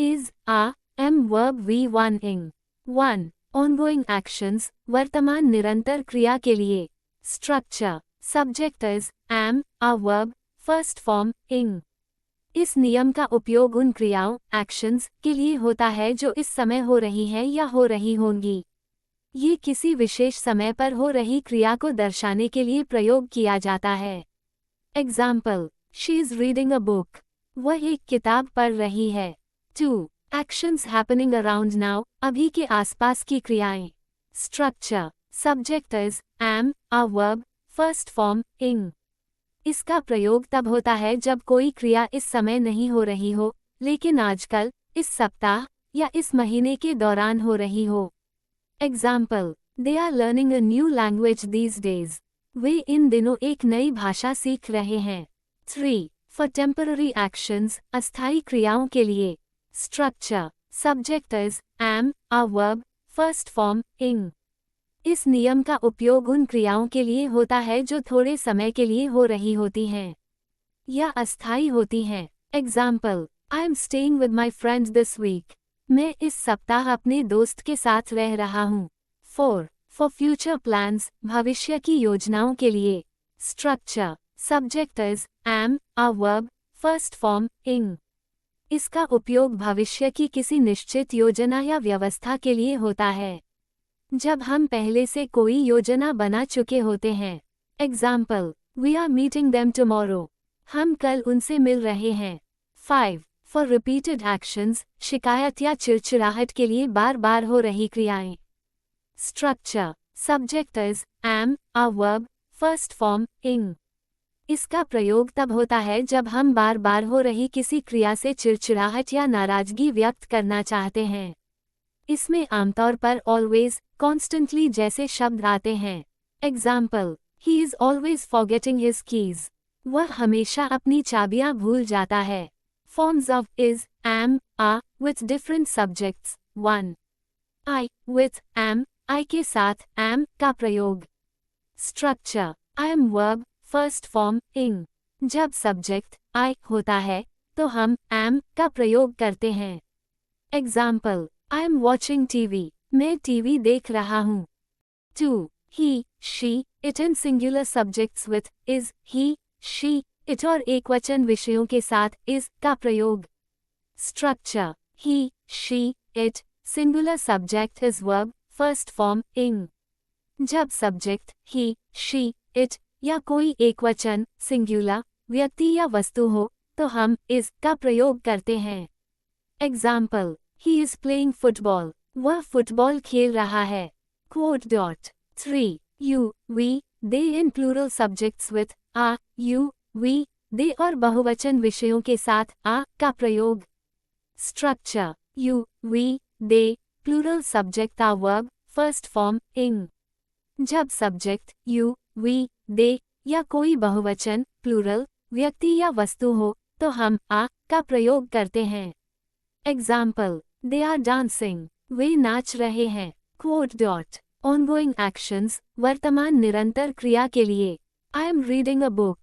is, are, am verb V1 ing. 1. Ongoing actions, वर्तमान निरंतर क्रिया के लिए. Structure, subject is, am, are verb, first form, ing. इस नियम का उपयोग उन क्रियाओं, actions, के लिए होता है जो इस समय हो रही हैं या हो रही होंगी. ये किसी विशेष समय पर हो रही क्रिया को दर्शाने के लिए प्रयोग किया जाता है. Example, she is reading a book. वह एक किताब पढ़ रही है. 2. Actions happening around now, अभी के आसपास की क्रियाएं. Structure, subject is, am, are verb, first form, ing. इसका प्रयोग तब होता है जब कोई क्रिया इस समय नहीं हो रही हो, लेकिन आजकल, इस सप्ताह, या इस महीने के दौरान हो रही हो. Example, they are learning a new language these days. वे इन दिनों एक नई भाषा सीख रहे हैं. 3. For temporary actions, अस्थायी क्रियाओं के लिए. Structure, subject is, am, are verb, first form, ing. इस नियम का उपयोग उन क्रियाओं के लिए होता है जो थोड़े समय के लिए हो रही होती हैं या अस्थायी होती हैं. Example, I am staying with my friends this week. मैं इस सप्ताह अपने दोस्त के साथ रह रहा हूँ. 4. For future plans, भविष्य की योजनाओं के लिए. Structure, subject is, am, are verb, first form, ing. इसका उपयोग भविष्य की किसी निश्चित योजना या व्यवस्था के लिए होता है जब हम पहले से कोई योजना बना चुके होते हैं. Example, we are meeting them tomorrow. हम कल उनसे मिल रहे हैं. 5. For repeated actions, शिकायत या चिड़चिड़ाहट के लिए बार बार हो रही क्रियाएं. Structure, subject is, am, are verb, first form, ing. इसका प्रयोग तब होता है जब हम बार बार हो रही किसी क्रिया से चिड़चिड़ाहट या नाराजगी व्यक्त करना चाहते हैं. इसमें आमतौर पर always, constantly जैसे शब्द आते हैं. Example, he is always forgetting his keys. वह हमेशा अपनी चाबियां भूल जाता है. Forms of is, am, are, with different subjects. 1. I, with, am, I के साथ, am, का प्रयोग. Structure, I am verb, first form, ing. जब subject, I, होता है, तो हम, am, का प्रयोग करते हैं. Example, I am watching TV. मैं टीवी देख रहा हूँ. 2. He, she, it in singular subjects with, is, he, she, it और एकवचन विषयों के साथ, is, का प्रयोग. Structure, he, she, it, singular subject is verb, first form, ing. जब subject, he, she, it, या कोई एकवचन, singular, व्यक्ति या वस्तु हो, तो हम, is, का प्रयोग करते हैं. Example, he is playing football. वह फुटबॉल खेल रहा है. Quote. 3. You, we, they in plural subjects with, are, you, we, they और बहुवचन विषयों के साथ, are, का प्रयोग. Structure, you, we, they, plural subject are verb, first form, ing. जब subject, you, we, they, या कोई बहुवचन, plural, व्यक्ति या वस्तु हो, तो हम, are, का प्रयोग करते हैं. Example, they are dancing. वे नाच रहे हैं. Quote. Ongoing actions, वर्तमान निरंतर क्रिया के लिए. I am reading a book.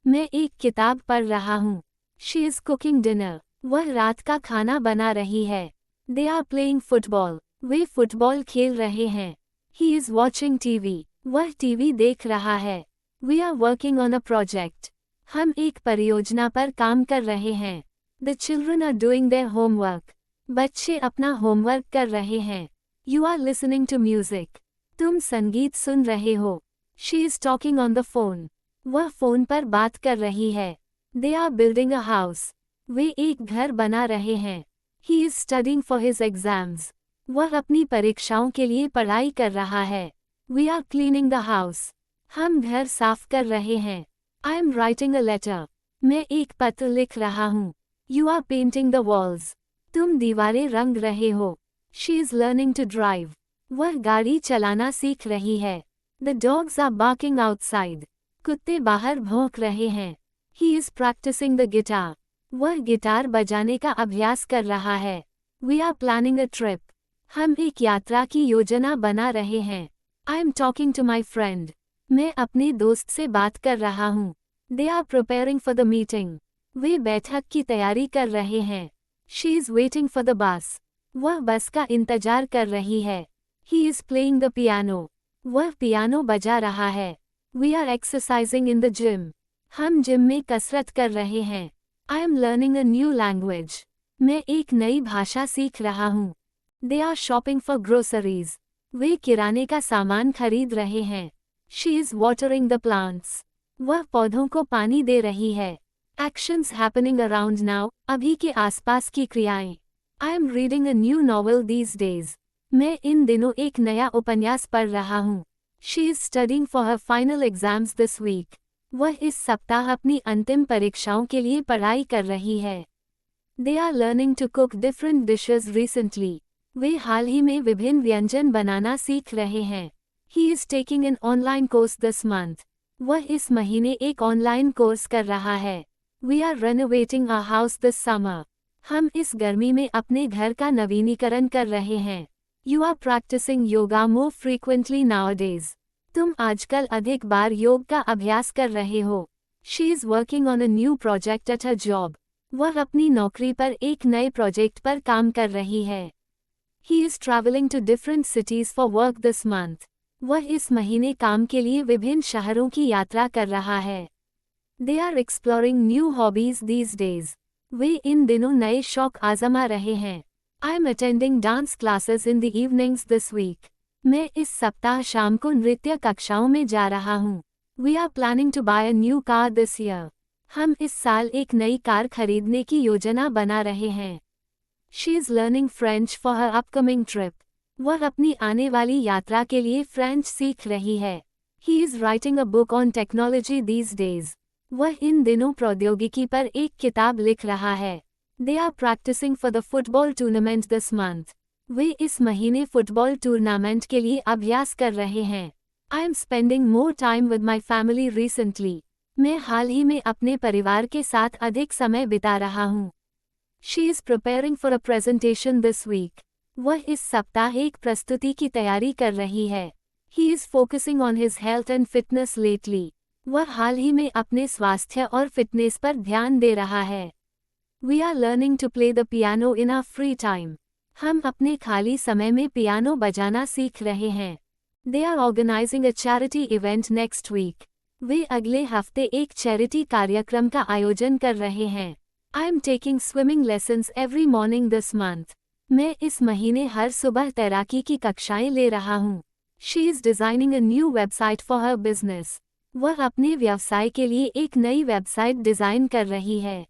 मैं एक किताब पढ़ रहा हूँ. She is cooking dinner. वह रात का खाना बना रही है. They are playing football. Way football खेल रहे हैं. He is watching TV. वह टीवी देख रहा है. We are working on a project. हम एक परियोजना पर काम कर रहे हैं. The children are doing their homework. बच्चे अपना होमवर्क कर रहे हैं. You are listening to music. तुम संगीत सुन रहे हो. She is talking on the phone. वह फोन पर बात कर रही है. They are building a house. वे एक घर बना रहे हैं. He is studying for his exams. वह अपनी परीक्षाओं के लिए पढ़ाई कर रहा है. We are cleaning the house. हम घर साफ कर रहे हैं. I am writing a letter. मैं एक पत्र लिख रहा हूँ. You are painting the walls. तुम दीवारें रंग रहे हो. She is learning to drive. वह गाड़ी चलाना सीख रही है. The dogs are barking outside. कुत्ते बाहर भौंक रहे हैं. He is practicing the guitar. वह गिटार बजाने का अभ्यास कर रहा है. We are planning a trip. हम एक यात्रा की योजना बना रहे हैं. I am talking to my friend. मैं अपने दोस्त से बात कर रहा हूँ. They are preparing for the meeting. वे बैठक की तैयारी कर रहे हैं. She is waiting for the bus. वह बस का इंतजार कर रही है. He is playing the piano. वह पियानो बजा रहा है. We are exercising in the gym. हम जिम में कसरत कर रहे हैं. I am learning a new language. मैं एक नई भाषा सीख रहा हूँ. They are shopping for groceries. वे किराने का सामान खरीद रहे हैं. She is watering the plants. वह पौधों को पानी दे रही है. Actions happening around now. अभी के आसपास की क्रियाएं. I am reading a new novel these days. मैं इन दिनों एक नया उपन्यास पढ़ रहा हूँ. She is studying for her final exams this week. वह इस सप्ताह अपनी अंतिम परीक्षाओं के लिए पढ़ाई कर रही है. They are learning to cook different dishes recently. वे हाल ही में विभिन्न व्यंजन बनाना सीख रहे हैं. He is taking an online course this month. वह इस महीने एक ऑनलाइन कोर्स कर रहा है. We are renovating our house this summer. हम इस गर्मी में अपने घर का नवीनीकरण कर रहे हैं. You are practicing yoga more frequently nowadays. तुम आजकल अधिक बार योग का अभ्यास कर रहे हो. She is working on a new project at her job. वह अपनी नौकरी पर एक नए प्रोजेक्ट पर काम कर रही है. He is traveling to different cities for work this month. वह इस महीने काम के लिए विभिन्न शहरों की यात्रा कर रहा है. They are exploring new hobbies these days. वे इन दिनों नए शौक आजमा रहे हैं. I am attending dance classes in the evenings this week. मैं इस सप्ताह शाम को नृत्य कक्षाओं में जा रहा हूँ. We are planning to buy a new car this year. हम इस साल एक नई कार खरीदने की योजना बना रहे हैं. She is learning French for her upcoming trip. वह अपनी आने वाली यात्रा के लिए फ्रेंच सीख रही है. He is writing a book on technology these days. वह इन दिनों प्रौद्योगिकी पर एक किताब लिख रहा है. They are practicing for the football tournament this month. वे इस महीने फुटबॉल टूर्नामेंट के लिए अभ्यास कर रहे हैं. I am spending more time with my family recently. मैं हाल ही में अपने परिवार के साथ अधिक समय बिता रहा हूँ. She is preparing for a presentation this week. वह इस सप्ताह एक प्रस्तुति की तैयारी कर रही है. He is focusing on his health and fitness lately. वह हाल ही में अपने स्वास्थ्य और फिटनेस पर ध्यान दे रहा है. We are learning to play the piano in our free time. हम अपने खाली समय में पियानो बजाना सीख रहे हैं. They are organizing a charity event next week. वे अगले हफ्ते एक चैरिटी कार्यक्रम का आयोजन कर रहे हैं. I am taking swimming lessons every morning this month. मैं इस महीने हर सुबह तैराकी की कक्षाएं ले रहा हूँ. She is designing a new website for her business. वह अपने व्यवसाय के लिए एक नई वेबसाइट डिज़ाइन कर रही है.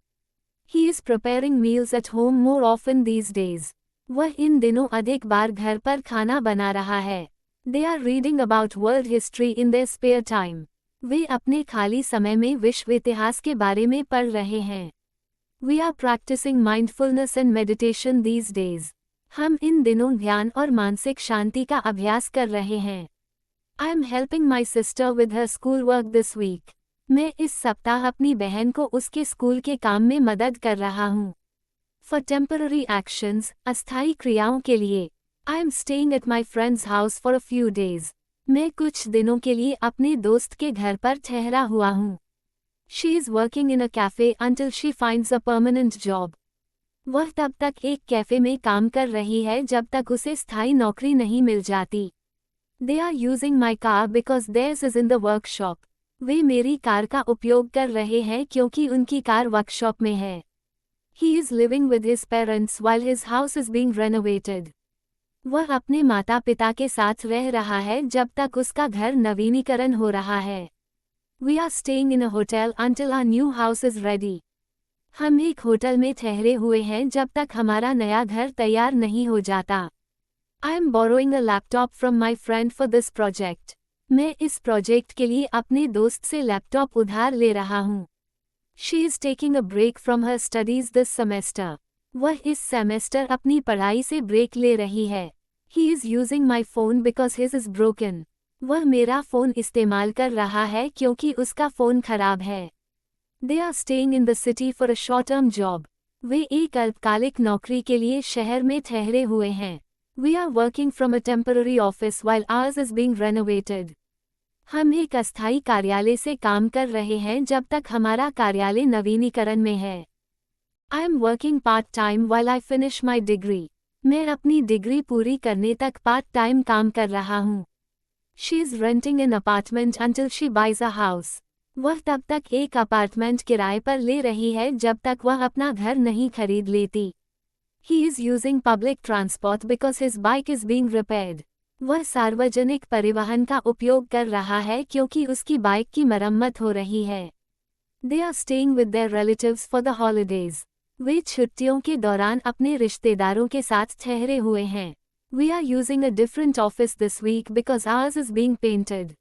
He is preparing meals at home more often these days. वह इन दिनों अधिक बार घर पर खाना बना रहा है. They are reading about world history in their spare time. वे अपने खाली समय में विश्व इतिहास के बारे में पढ़ रहे हैं. We are practicing mindfulness and meditation these days. हम इन दिनों ध्यान और मानसिक शांति का अभ्यास कर रहे हैं. I am helping my sister with her schoolwork this week. मैं इस सप्ताह अपनी बहन को उसके स्कूल के काम में मदद कर रहा हूँ. For temporary actions, अस्थायी क्रियाओं के लिए. I am staying at my friend's house for a few days. मैं कुछ दिनों के लिए अपने दोस्त के घर पर ठहरा हुआ हूँ. She is working in a cafe until she finds a permanent job. वह तब तक एक कैफे में काम कर रही है जब तक उसे स्थायी नौकरी नहीं मिल जाती. They are using my car because theirs is in the workshop. वे मेरी कार का उपयोग कर रहे हैं क्योंकि उनकी कार वर्कशॉप में है. He is living with his parents while his house is being renovated. वह अपने माता पिता के साथ रह रहा है जब तक उसका घर नवीनीकरण हो रहा है. We are staying in a hotel until our new house is ready. हम एक होटल में ठहरे हुए हैं जब तक हमारा नया घर तैयार नहीं हो जाता. I am borrowing a laptop from my friend for this project. मैं इस प्रोजेक्ट के लिए अपने दोस्त से लैपटॉप उधार ले रहा हूँ. She is taking a break from her studies this semester. वह इस सेमेस्टर अपनी पढ़ाई से ब्रेक ले रही है. He is using my phone because his is broken. वह मेरा फ़ोन इस्तेमाल कर रहा है क्योंकि उसका फ़ोन खराब है. They are staying in the city for a short-term job. वे एक अल्पकालिक नौकरी के लिए शहर में ठहरे हुए हैं. We are working from a temporary office while ours is being renovated. हम एक अस्थायी कार्यालय से काम कर रहे हैं जब तक हमारा कार्यालय नवीनीकरण में है. I am working part time while I finish my degree. मैं अपनी डिग्री पूरी करने तक पार्ट टाइम काम कर रहा हूँ. She is renting an apartment until she buys a house. वह तब तक एक अपार्टमेंट किराए पर ले रही है जब तक वह अपना घर नहीं खरीद लेती. He is using public transport because his bike is being repaired. वह सार्वजनिक परिवहन का उपयोग कर रहा है क्योंकि उसकी बाइक की मरम्मत हो रही है. They are staying with their relatives for the holidays. वे छुट्टियों के दौरान अपने रिश्तेदारों के साथ ठहरे हुए हैं. We are using a different office this week because ours is being painted.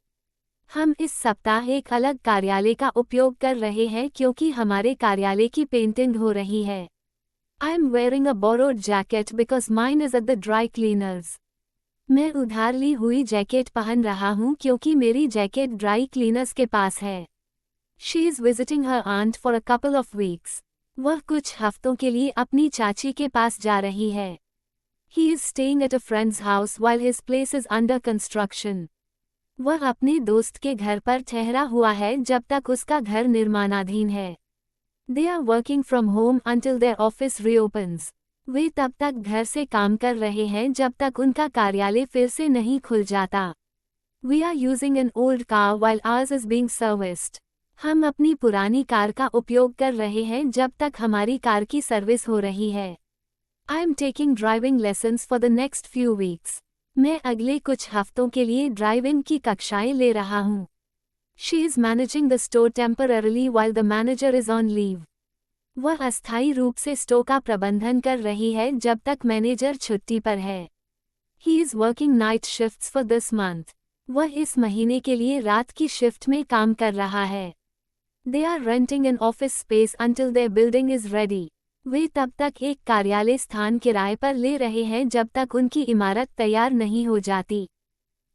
हम इस सप्ताह एक अलग कार्यालय का उपयोग कर रहे हैं क्योंकि हमारे कार्यालय की पेंटिंग हो रही है. I am wearing a borrowed jacket because mine is at the dry cleaners. मैं उधार ली हुई जैकेट पहन रहा हूँ क्योंकि मेरी जैकेट ड्राई क्लीनर्स के पास है. She is visiting her aunt for a couple of weeks. वह कुछ हफ्तों के लिए अपनी चाची के पास जा रही है. He is staying at a friend's house while his place is under construction. वह अपने दोस्त के घर पर ठहरा हुआ है जब तक उसका घर निर्माणाधीन है. They are working from home until their office reopens. वे तब तक घर से काम कर रहे हैं जब तक उनका कार्यालय फिर से नहीं खुल जाता. We are using an old car while ours is being serviced. हम अपनी पुरानी कार का उपयोग कर रहे हैं जब तक हमारी कार की सर्विस हो रही है. I am taking driving lessons for the next few weeks. मैं अगले कुछ हफ्तों के लिए ड्राइविंग की कक्षाएं ले रहा हूँ. She is managing the store temporarily while the manager is on leave. वह अस्थायी रूप से स्टोर का प्रबंधन कर रही है जब तक मैनेजर छुट्टी पर है. He is working night shifts for this month. वह इस महीने के लिए रात की शिफ्ट में काम कर रहा है. They are renting an office space until their building is ready. वे तब तक एक कार्यालय स्थान किराए पर ले रहे हैं जब तक उनकी इमारत तैयार नहीं हो जाती.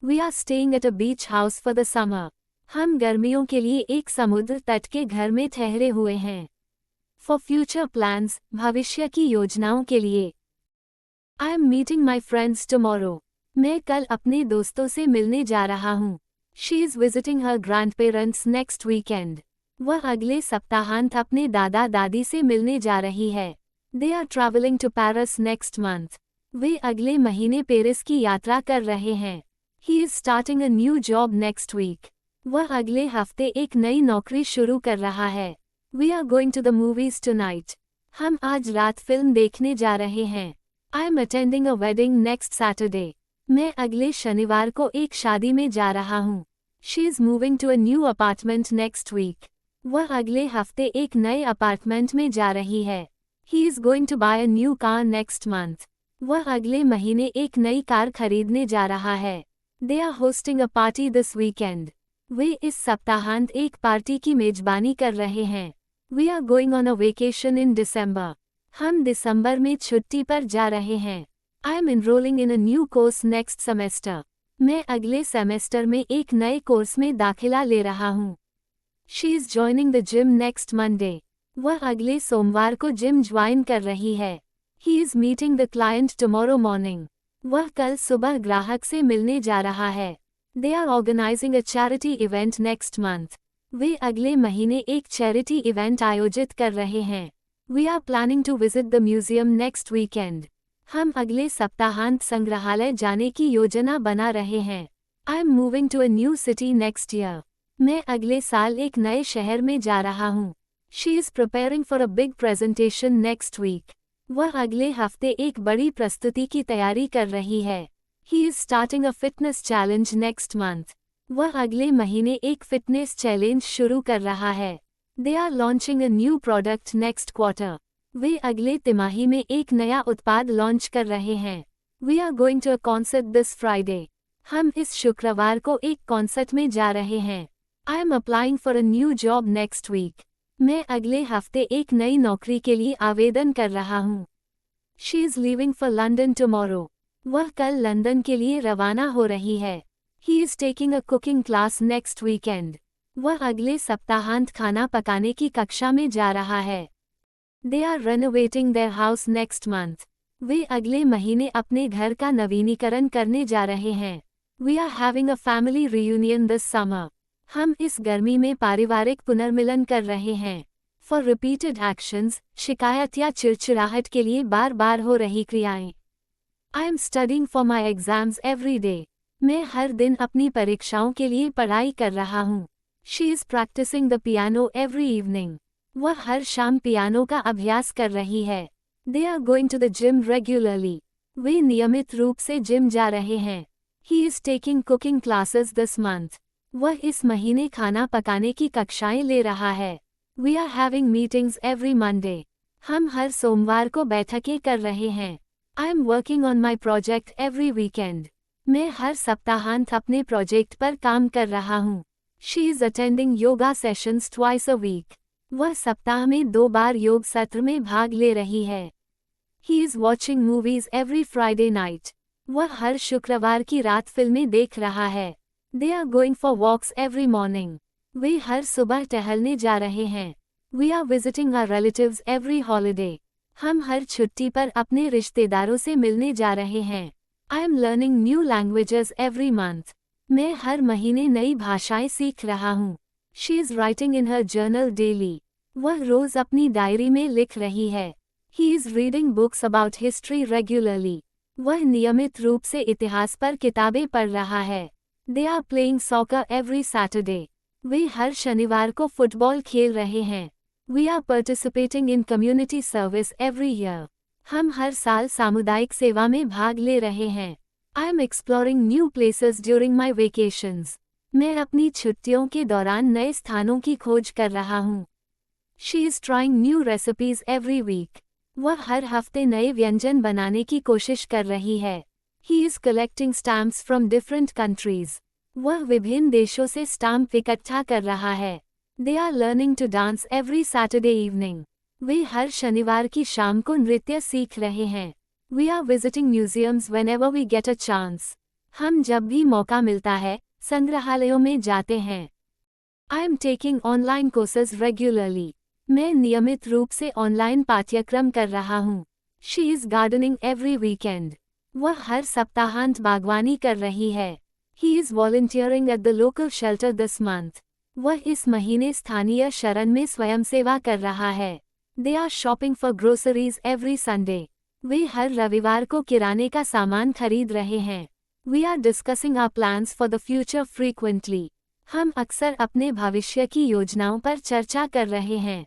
We are staying at a beach house for the summer. हम गर्मियों के लिए एक समुद्र तट के घर में ठहरे हुए हैं. For future plans, भविष्य की योजनाओं के लिए. I am meeting my friends tomorrow. मैं कल अपने दोस्तों से मिलने जा रहा हूँ. She is visiting her grandparents next weekend. वह अगले सप्ताहांत अपने दादा दादी से मिलने जा रही है. They are traveling to Paris next month. वे अगले महीने पेरिस की यात्रा कर रहे हैं. He is starting a new job next week. वह अगले हफ्ते एक नई नौकरी शुरू कर रहा है. We are going to the movies tonight. हम आज रात फिल्म देखने जा रहे हैं. I am attending a wedding next Saturday. मैं अगले शनिवार को एक शादी में जा रहा हूँ. She is moving to a new apartment next week. वह अगले हफ्ते एक नए अपार्टमेंट में जा रही है. He is going to buy a new car next month. वह अगले महीने एक नई कार खरीदने जा रहा है. They are hosting a party this weekend. वे इस सप्ताहांत एक पार्टी की मेजबानी कर रहे हैं. We are going on a vacation in December. हम दिसंबर में छुट्टी पर जा रहे हैं. I am enrolling in a new course next semester. मैं अगले सेमेस्टर में एक नए कोर्स में दाखिला ले रहा हूँ. She is joining the gym next Monday. वह अगले सोमवार को जिम ज्वाइन कर रही है. He is meeting the client tomorrow morning. वह कल सुबह ग्राहक से मिलने जा रहा है. They are organizing a charity event next month. वे अगले महीने एक चैरिटी इवेंट आयोजित कर रहे हैं. We are planning to visit the museum next weekend. हम अगले सप्ताहांत संग्रहालय जाने की योजना बना रहे हैं. I am moving to a new city next year. मैं अगले साल एक नए शहर में जा रहा हूँ. She is preparing for a big presentation next week. वह अगले हफ्ते एक बड़ी प्रस्तुति की तैयारी कर रही है. He is starting a fitness challenge next month. वह अगले महीने एक फिटनेस चैलेंज शुरू कर रहा है. They are launching a new product next quarter. वे अगले तिमाही में एक नया उत्पाद लॉन्च कर रहे हैं. We are going to a concert this Friday. हम इस शुक्रवार को एक कॉन्सर्ट में जा रहे हैं. I am applying for a new job next week. मैं अगले हफ्ते एक नई नौकरी के लिए आवेदन कर रहा हूँ. She is leaving for London tomorrow. वह कल लंदन के लिए रवाना हो रही है. He is taking a cooking class next weekend. वह अगले सप्ताहांत खाना पकाने की कक्षा में जा रहा है. They are renovating their house next month. वे अगले महीने अपने घर का नवीनीकरण करने जा रहे हैं. We are having a family reunion this summer. हम इस गर्मी में पारिवारिक पुनर्मिलन कर रहे हैं. For repeated actions, शिकायत या चिड़चिड़ाहट के लिए बार बार हो रही क्रियाएं. I am studying for my exams every day. मैं हर दिन अपनी परीक्षाओं के लिए पढ़ाई कर रहा हूँ. She is practicing the piano every evening. वह हर शाम पियानो का अभ्यास कर रही है. They are going to the gym regularly. वे नियमित रूप से जिम जा रहे हैं. He is taking cooking classes this month. वह इस महीने खाना पकाने की कक्षाएं ले रहा है. We are having meetings every Monday. हम हर सोमवार को बैठकें कर रहे हैं. I am working on my project every weekend. मैं हर सप्ताहांत अपने प्रोजेक्ट पर काम कर रहा हूँ. She is attending yoga sessions twice a week. वह सप्ताह में 2 बार योग सत्र में भाग ले रही है. He is watching movies every Friday night. वह हर शुक्रवार की रात फिल्में देख रहा है. They are going for walks every morning. वे हर सुबह टहलने जा रहे हैं. We are visiting our relatives every holiday. हम हर छुट्टी पर अपने रिश्तेदारों से मिलने जा रहे हैं. I am learning new languages every month. मैं हर महीने नई भाषाएं सीख रहा हूँ. She is writing in her journal daily. वह रोज अपनी डायरी में लिख रही है. He is reading books about history regularly. वह नियमित रूप से इतिहास पर किताबें पढ़ रहा है. They are playing soccer every Saturday. वे हर शनिवार को फुटबॉल खेल रहे हैं. We are participating in community service every year. हम हर साल सामुदायिक सेवा में भाग ले रहे हैं. I am exploring new places during my vacations. मैं अपनी छुट्टियों के दौरान नए स्थानों की खोज कर रहा हूँ. She is trying new recipes every week. वह हर हफ्ते नए व्यंजन बनाने की कोशिश कर रही है. He is collecting stamps from different countries. वह विभिन्न देशों से स्टाम्प इकट्ठा कर रहा है. They are learning to dance every Saturday evening. वे हर शनिवार की शाम को नृत्य सीख रहे हैं. We are visiting museums whenever we get a chance. हम जब भी मौका मिलता है, संग्रहालयों में जाते हैं. I am taking online courses regularly. मैं नियमित रूप से ऑनलाइन पाठ्यक्रम कर रहा हूँ. She is gardening every weekend. वह हर सप्ताहांत बागवानी कर रही है. He is volunteering at the local shelter this month. वह इस महीने स्थानीय शरण में स्वयंसेवा कर रहा है. They are shopping for groceries every Sunday. वे हर रविवार को किराने का सामान खरीद रहे हैं. We are discussing our plans for the future frequently. हम अक्सर अपने भविष्य की योजनाओं पर चर्चा कर रहे हैं.